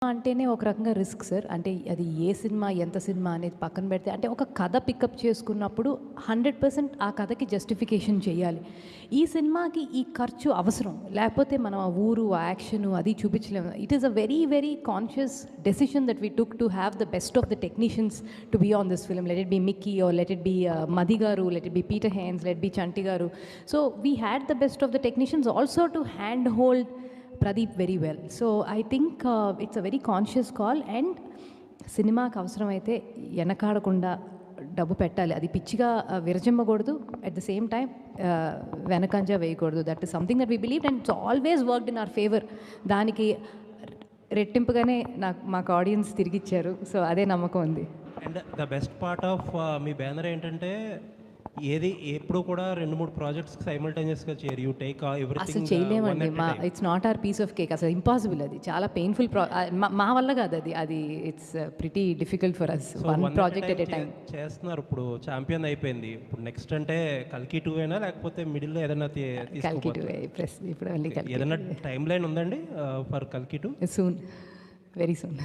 అంటేనే ఒక రకంగా రిస్క్ సార్. అంటే అది ఏ సినిమా, ఎంత సినిమా అనేది పక్కన పెడితే అంటే ఒక కథ పికప్ చేసుకున్నప్పుడు 100% ఆ కథకి జస్టిఫికేషన్ చేయాలి. ఈ సినిమాకి ఈ ఖర్చు అవసరం. లేకపోతే మనం ఆ ఊరు, ఆ యాక్షను అది చూపించలేము. It is a very, very conscious decision that we took to have the best of the technicians to be on this film. Let it be Mickey or let it be Madhi garu, let it be Peter Heins, let be Chanti garu. So we had the best of the technicians also to hand hold Pradeep very well. So I think it's a very conscious call and సినిమాకి అవసరమైతే వెనకాడకుండా డబ్బు పెట్టాలి. అది పిచ్చిగా విరజిమ్మకూడదు. At the same time వెనకంజా వేయకూడదు. That is something that we believe and it's always worked in our favour. దానికి రెట్టింపుగానే మాకు audience తిరిగిచ్చారు. So అదే నమ్మకం ఉంది. And the best part of me banner ఏంటంటే ఏది ఎప్పుడు కూడా 2-3 ప్రాజెక్ట్స్ సైమల్టేనియస్గా చేయరు. యూ టేక్ అసలు ఎవ్రీథింగ్ చేయలేమండి. It's not our piece of cake. అసలు ఇంపాసిబుల్. అది చాలా పెయిన్ఫుల్. మా వల్ల కాదు అది. It's pretty difficult for us. One project at a time చేస్తున్నారు. ఇప్పుడు ఛాంపియన్ అయిపోయింది. ఇప్పుడు నెక్స్ట్ అంటే కల్కి 2 అయినా లేకపోతే మిడిల్లో ఏదైనా కల్కి 2 ఇప్పుడు ఏదైనా టైం లైన్ ఉందండి ఫర్ కల్కి 2? Soon, very soon.